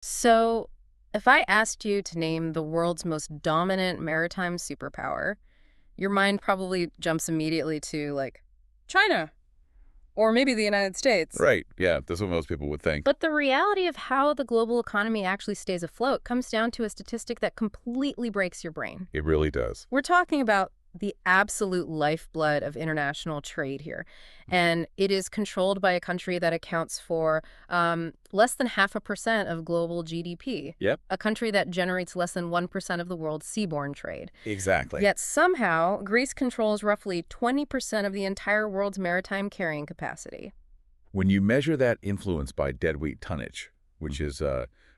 So, if I asked you to name the world's most dominant maritime superpower, your mind probably jumps immediately to, like, China or maybe the United States. Right. Yeah, that's what most people would think. But the reality of how the global economy actually stays afloat comes down to a statistic that completely breaks your brain. It really does. We're talking about the absolute lifeblood of international trade here. And it is controlled by a country that accounts for less than 0.5% of global GDP, Yep. a country that generates less than 1% of the world's seaborne trade. Exactly. Yet somehow, Greece controls roughly 20% of the entire world's maritime carrying capacity. When you measure that influence by deadweight tonnage, which is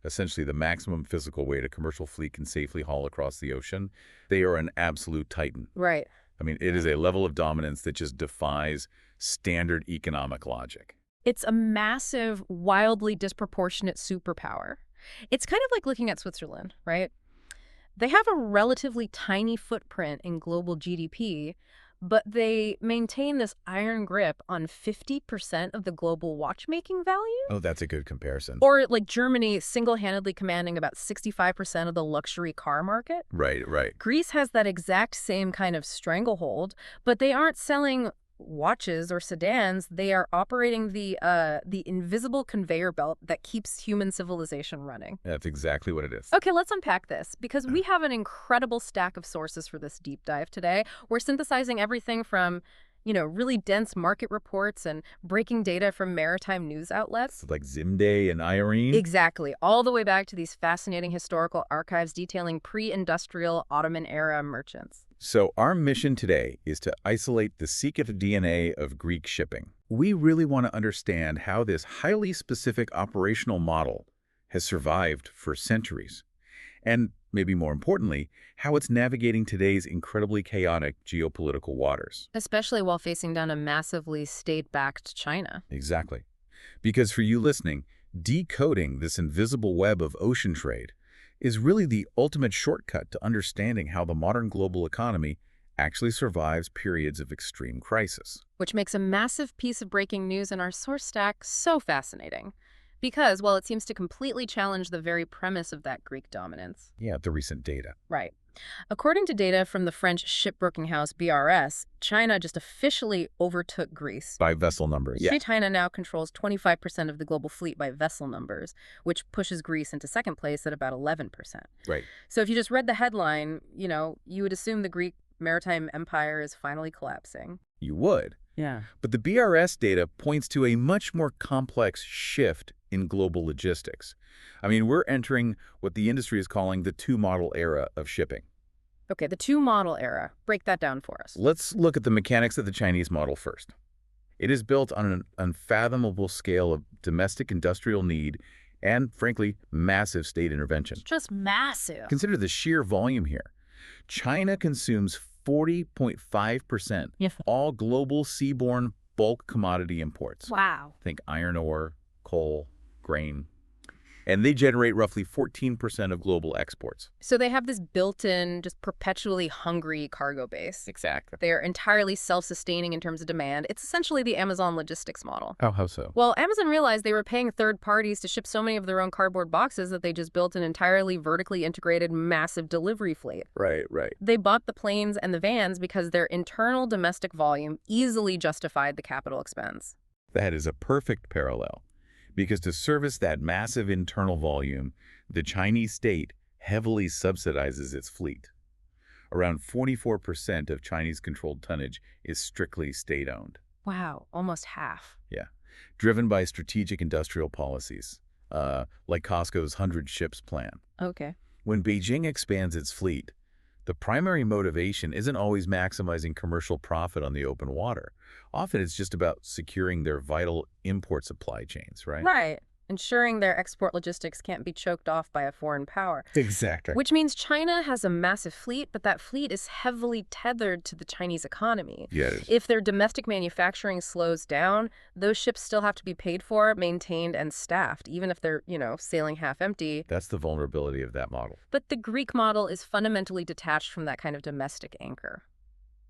essentially the maximum physical weight a commercial fleet can safely haul across the ocean, they are an absolute titan. Right. I mean, it is a level of dominance that just defies standard economic logic. It's a massive, wildly disproportionate superpower. It's kind of like looking at Switzerland, right? They have a relatively tiny footprint in global GDP, but they maintain this iron grip on 50% of the global watchmaking value. Oh, that's a good comparison. Or like Germany single-handedly commanding about 65% of the luxury car market. Right, right. Greece has that exact same kind of stranglehold, but they aren't selling watches or sedans. They are operating the invisible conveyor belt that keeps human civilization running. That's exactly what it is. Okay, let's unpack this, because we have an incredible stack of sources for this deep dive today. We're synthesizing everything from, really dense market reports and breaking data from maritime news outlets. Like Zimday and Irene? Exactly, all the way back to these fascinating historical archives detailing pre-industrial Ottoman-era merchants. So our mission today is to isolate the secret DNA of Greek shipping. We really want to understand how this highly specific operational model has survived for centuries. And maybe more importantly, how it's navigating today's incredibly chaotic geopolitical waters. Especially while facing down a massively state-backed China. Exactly. Because for you listening, decoding this invisible web of ocean trade is really the ultimate shortcut to understanding how the modern global economy actually survives periods of extreme crisis. Which makes a massive piece of breaking news in our source stack so fascinating. Because, well, it seems to completely challenge the very premise of that Greek dominance. Yeah, the recent data. Right. According to data from the French shipbroking house BRS, China just officially overtook Greece. By vessel numbers. Yeah. China now controls 25% of the global fleet by vessel numbers, which pushes Greece into second place at about 11%. Right. So if you just read the headline, you would assume the Greek maritime empire is finally collapsing. You would. Yeah. But the BRS data points to a much more complex shift in global logistics. I mean, we're entering what the industry is calling the two-model era of shipping. Okay, the two-model era. Break that down for us. Let's look at the mechanics of the Chinese model first. It is built on an unfathomable scale of domestic industrial need and, frankly, massive state intervention. Just massive. Consider the sheer volume here. China consumes 40.5% Yes. all global seaborne bulk commodity imports. Wow. Think iron ore, coal, grain. And they generate roughly 14% of global exports. So they have this built-in, just perpetually hungry cargo base. Exactly. They are entirely self-sustaining in terms of demand. It's essentially the Amazon logistics model. Oh, how so? Well, Amazon realized they were paying third parties to ship so many of their own cardboard boxes that they just built an entirely vertically integrated massive delivery fleet. Right, right. They bought the planes and the vans because their internal domestic volume easily justified the capital expense. That is a perfect parallel. Because to service that massive internal volume, the Chinese state heavily subsidizes its fleet. Around 44% of Chinese-controlled tonnage is strictly state-owned. Wow, almost half. Yeah, driven by strategic industrial policies, like Costco's 100 ships plan. Okay. When Beijing expands its fleet, the primary motivation isn't always maximizing commercial profit on the open water. Often it's just about securing their vital import supply chains, right? Right. Ensuring their export logistics can't be choked off by a foreign power. Exactly. Which means China has a massive fleet, but that fleet is heavily tethered to the Chinese economy. Yes. If their domestic manufacturing slows down, those ships still have to be paid for, maintained, and staffed, even if they're, sailing half empty. That's the vulnerability of that model. But the Greek model is fundamentally detached from that kind of domestic anchor.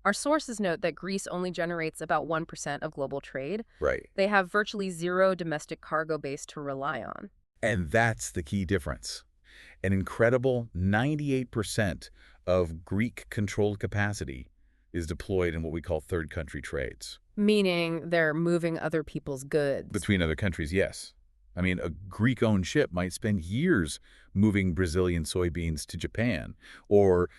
Our sources note that Greece only generates about 1% of global trade. Right. They have virtually zero domestic cargo base to rely on. And that's the key difference. An incredible 98% of Greek-controlled capacity is deployed in what we call third country trades. Meaning they're moving other people's goods. Between other countries, yes. I mean, a Greek-owned ship might spend years moving Brazilian soybeans to Japan or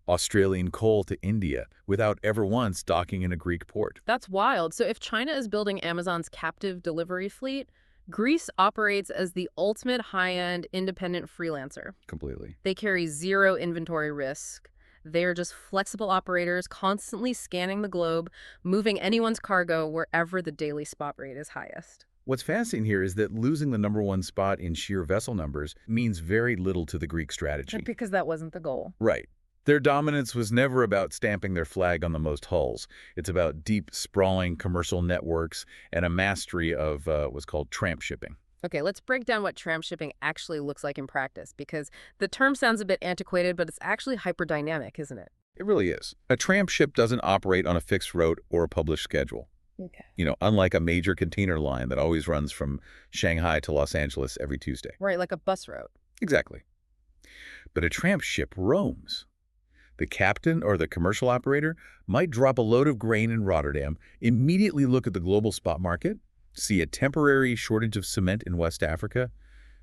Australian coal to India without ever once docking in a Greek port. That's wild. So if China is building Amazon's captive delivery fleet, Greece operates as the ultimate high-end independent freelancer. Completely. They carry zero inventory risk. They're just flexible operators constantly scanning the globe, moving anyone's cargo wherever the daily spot rate is highest. What's fascinating here is that losing the #1 spot in sheer vessel numbers means very little to the Greek strategy. Because that wasn't the goal. Right. Their dominance was never about stamping their flag on the most hulls. It's about deep, sprawling commercial networks and a mastery of what's called tramp shipping. Okay, let's break down what tramp shipping actually looks like in practice, because the term sounds a bit antiquated, but it's actually hyperdynamic, isn't it? It really is. A tramp ship doesn't operate on a fixed route or a published schedule. Okay. Unlike a major container line that always runs from Shanghai to Los Angeles every Tuesday. Right, like a bus route. Exactly. But a tramp ship roams. The captain or the commercial operator might drop a load of grain in Rotterdam, immediately look at the global spot market, see a temporary shortage of cement in West Africa,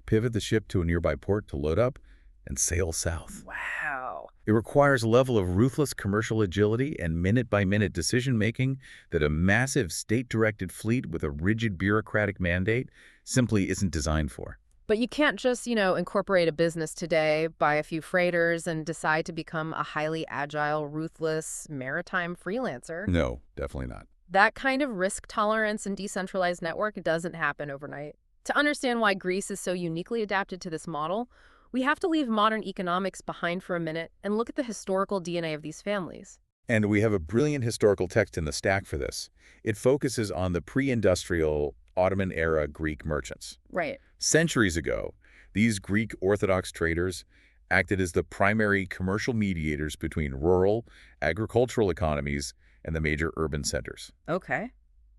pivot the ship to a nearby port to load up, and sail south. Wow. It requires a level of ruthless commercial agility and minute-by-minute decision-making that a massive state-directed fleet with a rigid bureaucratic mandate simply isn't designed for. But you can't just, incorporate a business today, buy a few freighters, and decide to become a highly agile, ruthless maritime freelancer. No, definitely not. That kind of risk tolerance and decentralized network doesn't happen overnight. To understand why Greece is so uniquely adapted to this model, we have to leave modern economics behind for a minute and look at the historical DNA of these families. And we have a brilliant historical text in the stack for this. It focuses on the pre-industrial Ottoman-era Greek merchants. Right. Centuries ago, these Greek Orthodox traders acted as the primary commercial mediators between rural, agricultural economies and the major urban centers. Okay.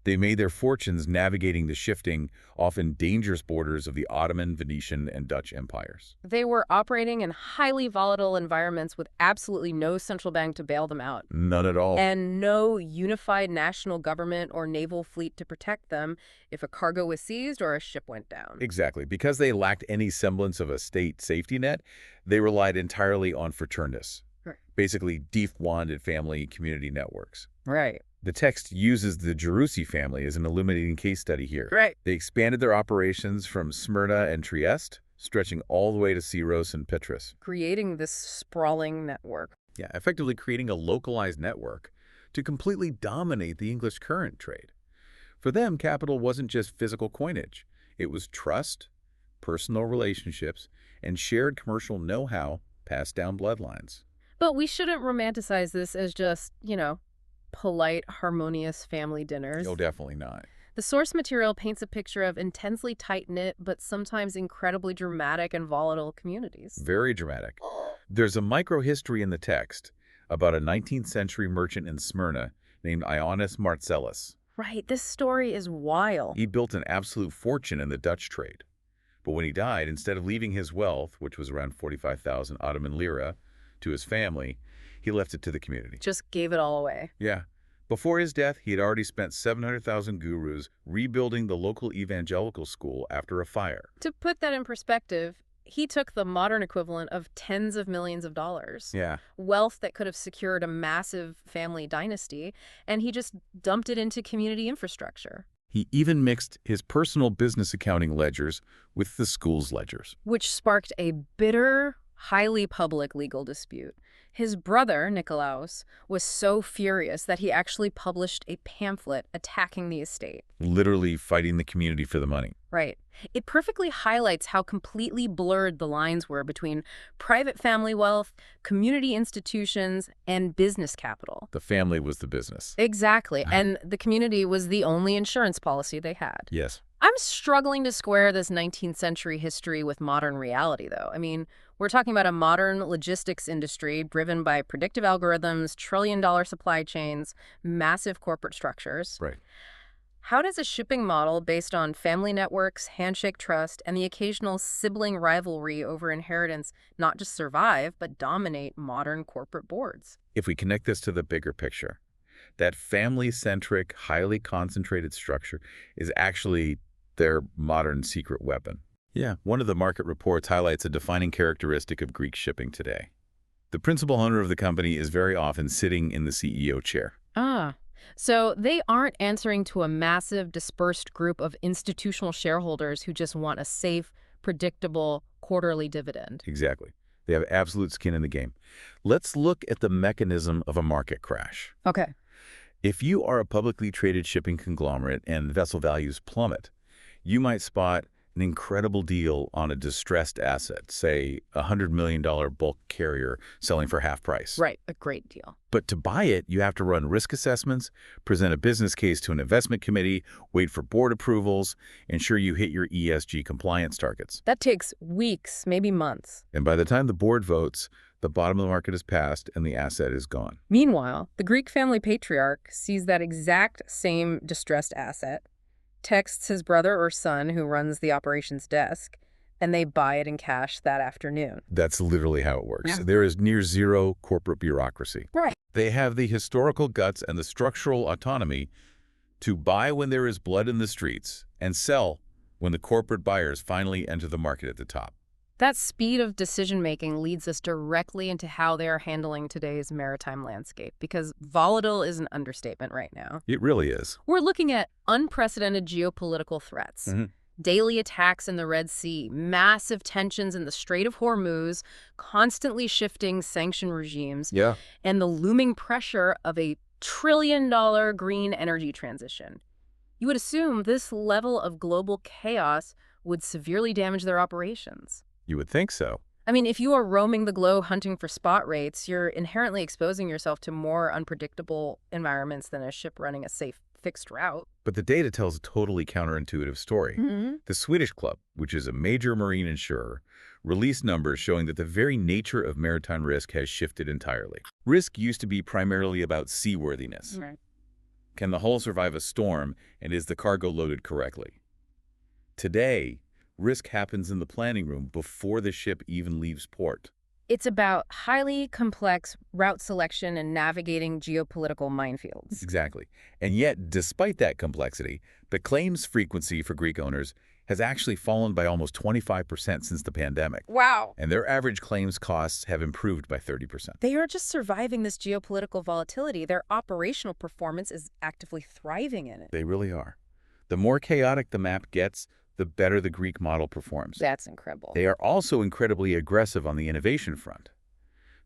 They made their fortunes navigating the shifting, often dangerous borders of the Ottoman, Venetian, and Dutch empires. They were operating in highly volatile environments with absolutely no central bank to bail them out. None at all. And no unified national government or naval fleet to protect them if a cargo was seized or a ship went down. Exactly. Because they lacked any semblance of a state safety net, they relied entirely on fraternitas. Right. Basically deep-wanded family community networks. Right. The text uses the Gerusi family as an illuminating case study here. Right. They expanded their operations from Smyrna and Trieste, stretching all the way to Syros and Petrus. Creating this sprawling network. Yeah, effectively creating a localized network to completely dominate the English current trade. For them, capital wasn't just physical coinage. It was trust, personal relationships, and shared commercial know-how passed down bloodlines. But we shouldn't romanticize this as just, polite, harmonious family dinners. Oh, definitely not. The source material paints a picture of intensely tight-knit, but sometimes incredibly dramatic and volatile communities. Very dramatic. There's a microhistory in the text about a 19th century merchant in Smyrna named Ioannis Marcellus. Right, this story is wild. He built an absolute fortune in the Dutch trade. But when he died, instead of leaving his wealth, which was around 45,000 Ottoman lira, to his family, he left it to the community. Just gave it all away. Yeah. Before his death, he had already spent 700,000 gurus rebuilding the local evangelical school after a fire. To put that in perspective, he took the modern equivalent of tens of millions of dollars. Yeah. Wealth that could have secured a massive family dynasty, and he just dumped it into community infrastructure. He even mixed his personal business accounting ledgers with the school's ledgers. Which sparked a bitter, highly public legal dispute. His brother, Nikolaos, was so furious that he actually published a pamphlet attacking the estate. Literally fighting the community for the money. Right. It perfectly highlights how completely blurred the lines were between private family wealth, community institutions, and business capital. The family was the business. Exactly. And the community was the only insurance policy they had. Yes. I'm struggling to square this 19th century history with modern reality, though. I mean, we're talking about a modern logistics industry driven by predictive algorithms, trillion-dollar supply chains, massive corporate structures. Right. How does a shipping model based on family networks, handshake trust, and the occasional sibling rivalry over inheritance not just survive, but dominate modern corporate boards? If we connect this to the bigger picture, that family-centric, highly concentrated structure is actually their modern secret weapon. Yeah, one of the market reports highlights a defining characteristic of Greek shipping today. The principal owner of the company is very often sitting in the CEO chair. Ah, so they aren't answering to a massive, dispersed group of institutional shareholders who just want a safe, predictable quarterly dividend. Exactly. They have absolute skin in the game. Let's look at the mechanism of a market crash. Okay. If you are a publicly traded shipping conglomerate and vessel values plummet, you might spot an incredible deal on a distressed asset, say a $100 million bulk carrier selling for half price. Right, a great deal. But to buy it, you have to run risk assessments, present a business case to an investment committee, wait for board approvals, ensure you hit your ESG compliance targets. That takes weeks, maybe months. And by the time the board votes, the bottom of the market is passed and the asset is gone. Meanwhile, the Greek family patriarch sees that exact same distressed asset, texts his brother or son who runs the operations desk, and they buy it in cash that afternoon. That's literally how it works. Yeah. There is near zero corporate bureaucracy. Right. They have the historical guts and the structural autonomy to buy when there is blood in the streets and sell when the corporate buyers finally enter the market at the top. That speed of decision-making leads us directly into how they are handling today's maritime landscape, because volatile is an understatement right now. It really is. We're looking at unprecedented geopolitical threats. Daily attacks in the Red Sea, massive tensions in the Strait of Hormuz, constantly shifting sanction regimes, Yeah. and the looming pressure of a trillion-dollar green energy transition. You would assume this level of global chaos would severely damage their operations. You would think so. I mean, if you are roaming the globe hunting for spot rates, you're inherently exposing yourself to more unpredictable environments than a ship running a safe, fixed route. But the data tells a totally counterintuitive story. The Swedish Club, which is a major marine insurer, released numbers showing that the very nature of maritime risk has shifted entirely. Risk used to be primarily about seaworthiness. Right. Can the hull survive a storm, and is the cargo loaded correctly? Today, risk happens in the planning room before the ship even leaves port. It's about highly complex route selection and navigating geopolitical minefields. Exactly. And yet, despite that complexity, the claims frequency for Greek owners has actually fallen by almost 25% since the pandemic. Wow. And their average claims costs have improved by 30%. They are just surviving this geopolitical volatility. Their operational performance is actively thriving in it. They really are. The more chaotic the map gets, the better the Greek model performs. That's incredible. They are also incredibly aggressive on the innovation front.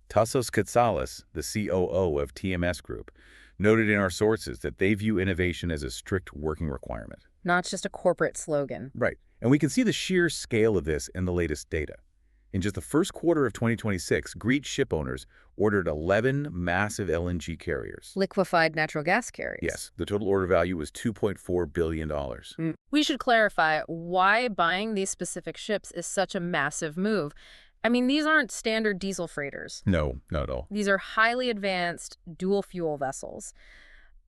Tassos Katsalis, the COO of TMS Group, noted in our sources that they view innovation as a strict working requirement. Not just a corporate slogan. Right. And we can see the sheer scale of this in the latest data. In just the first quarter of 2026, Greek ship owners ordered 11 massive LNG carriers. Liquefied natural gas carriers. Yes, the total order value was $2.4 billion. We should clarify why buying these specific ships is such a massive move. I mean, these aren't standard diesel freighters. No, not at all. These are highly advanced dual-fuel vessels.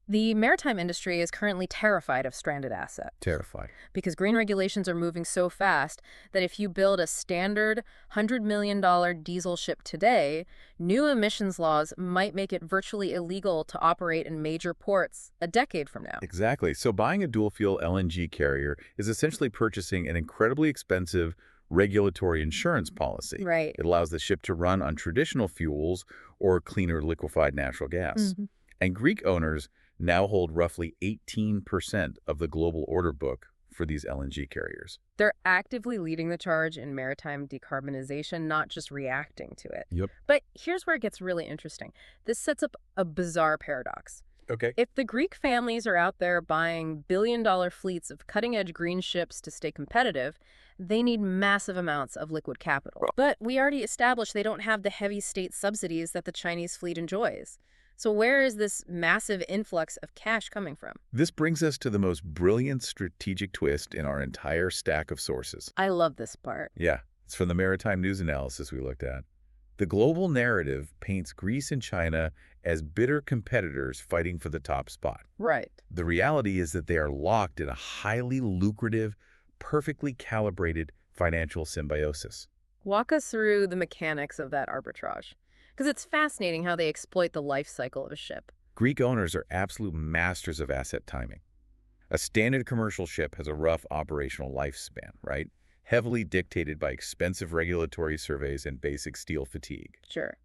The maritime industry is currently terrified of stranded assets. Terrified. Because green regulations are moving so fast that if you build a standard $100 million diesel ship today, new emissions laws might make it virtually illegal to operate in major ports a decade from now. Exactly. So buying a dual-fuel LNG carrier is essentially purchasing an incredibly expensive regulatory insurance policy. Right. It allows the ship to run on traditional fuels or cleaner liquefied natural gas. And Greek owners now hold roughly 18% of the global order book for these LNG carriers. They're actively leading the charge in maritime decarbonization, not just reacting to it. Yep. But here's where it gets really interesting. This sets up a bizarre paradox. Okay. If the Greek families are out there buying billion-dollar fleets of cutting-edge green ships to stay competitive, they need massive amounts of liquid capital. But we already established they don't have the heavy state subsidies that the Chinese fleet enjoys. So where is this massive influx of cash coming from? This brings us to the most brilliant strategic twist in our entire stack of sources. I love this part. Yeah, it's from the maritime news analysis we looked at. The global narrative paints Greece and China as bitter competitors fighting for the top spot. Right. The reality is that they are locked in a highly lucrative, perfectly calibrated financial symbiosis. Walk us through the mechanics of that arbitrage, because it's fascinating how they exploit the life cycle of a ship. Greek owners are absolute masters of asset timing. A standard commercial ship has a rough operational lifespan, right? Heavily dictated by expensive regulatory surveys and basic steel fatigue. Sure.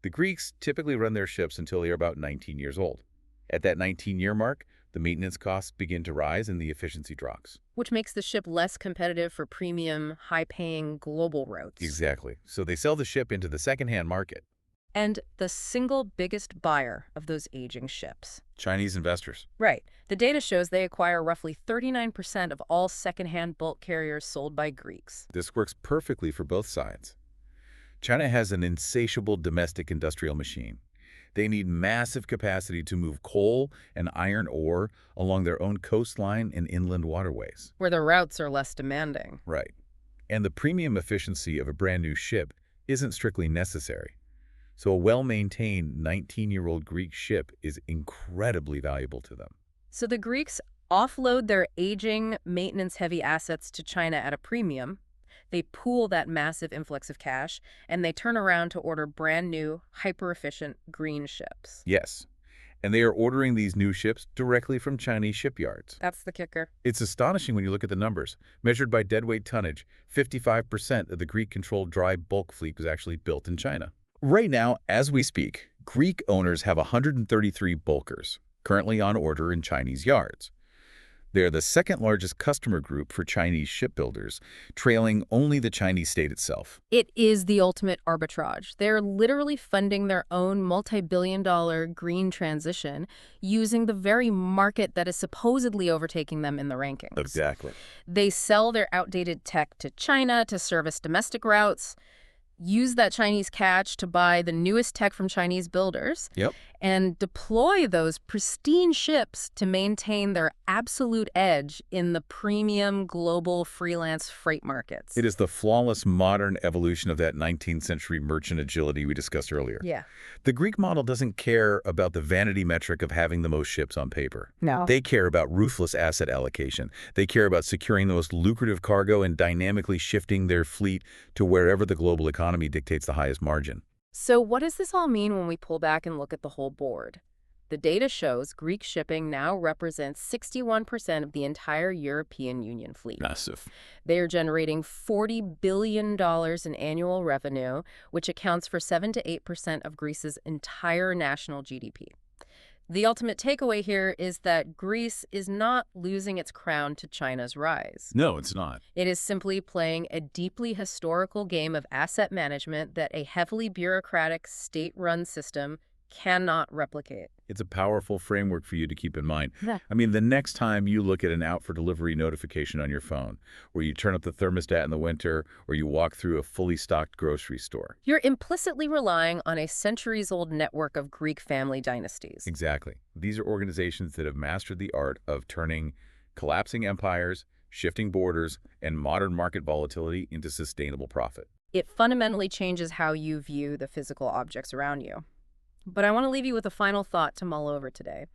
The Greeks typically run their ships until they are about 19 years old. At that 19-year mark, the maintenance costs begin to rise and the efficiency drops. Which makes the ship less competitive for premium, high-paying global routes. Exactly. So they sell the ship into the secondhand market. And the single biggest buyer of those aging ships. Chinese investors. Right. The data shows they acquire roughly 39% of all secondhand bulk carriers sold by Greeks. This works perfectly for both sides. China has an insatiable domestic industrial machine. They need massive capacity to move coal and iron ore along their own coastline and inland waterways. Where the routes are less demanding. Right. And the premium efficiency of a brand new ship isn't strictly necessary. So a well-maintained 19-year-old Greek ship is incredibly valuable to them. So the Greeks offload their aging, maintenance-heavy assets to China at a premium. They pool that massive influx of cash, and they turn around to order brand new, hyper-efficient green ships. Yes. And they are ordering these new ships directly from Chinese shipyards. That's the kicker. It's astonishing when you look at the numbers. Measured by deadweight tonnage, 55% of the Greek-controlled dry bulk fleet was actually built in China. Right now, as we speak, Greek owners have 133 bulkers, currently on order in Chinese yards. They are the second largest customer group for Chinese shipbuilders, trailing only the Chinese state itself. It is the ultimate arbitrage. They're literally funding their own multi-billion-dollar green transition using the very market that is supposedly overtaking them in the rankings. Exactly. They sell their outdated tech to China to service domestic routes, use that Chinese cash to buy the newest tech from Chinese builders, Yep. and deploy those pristine ships to maintain their absolute edge in the premium global freelance freight markets. It is the flawless modern evolution of that 19th century merchant agility we discussed earlier. Yeah. The Greek model doesn't care about the vanity metric of having the most ships on paper. No. They care about ruthless asset allocation. They care about securing the most lucrative cargo and dynamically shifting their fleet to wherever the global economy dictates the highest margin. So what does this all mean when we pull back and look at the whole board? The data shows Greek shipping now represents 61% of the entire European Union fleet. Massive. They are generating $40 billion in annual revenue, which accounts for 7 to 8% of Greece's entire national GDP. The ultimate takeaway here is that Greece is not losing its crown to China's rise. No, it's not. It is simply playing a deeply historical game of asset management that a heavily bureaucratic, state-run system cannot replicate. It's a powerful framework for you to keep in mind. Yeah. I mean, the next time you look at an out-for-delivery notification on your phone, or you turn up the thermostat in the winter, or you walk through a fully stocked grocery store. You're implicitly relying on a centuries-old network of Greek family dynasties. Exactly. These are organizations that have mastered the art of turning collapsing empires, shifting borders, and modern market volatility into sustainable profit. It fundamentally changes how you view the physical objects around you. But I want to leave you with a final thought to mull over today.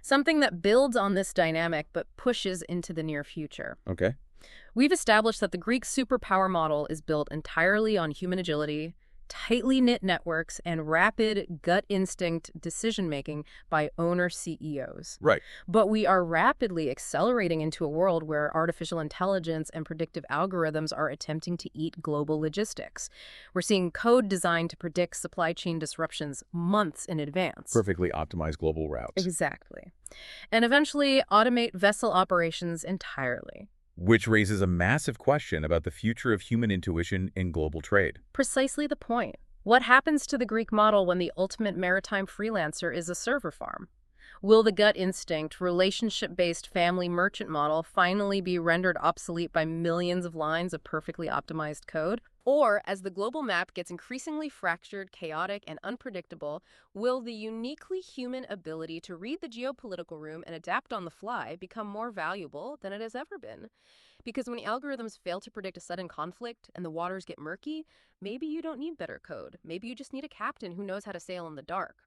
Something that builds on this dynamic but pushes into the near future. Okay. We've established that the Greek superpower model is built entirely on human agility, tightly knit networks, and rapid gut instinct decision-making by owner CEOs. Right. But we are rapidly accelerating into a world where artificial intelligence and predictive algorithms are attempting to eat global logistics. We're seeing code designed to predict supply chain disruptions months in advance. Perfectly optimized global routes. Exactly. And eventually automate vessel operations entirely. Which raises a massive question about the future of human intuition in global trade. Precisely the point. What happens to the Greek model when the ultimate maritime freelancer is a server farm? Will the gut instinct, relationship-based family merchant model finally be rendered obsolete by millions of lines of perfectly optimized code? Or, as the global map gets increasingly fractured, chaotic, and unpredictable, will the uniquely human ability to read the geopolitical room and adapt on the fly become more valuable than it has ever been? Because when algorithms fail to predict a sudden conflict and the waters get murky, maybe you don't need better code. Maybe you just need a captain who knows how to sail in the dark.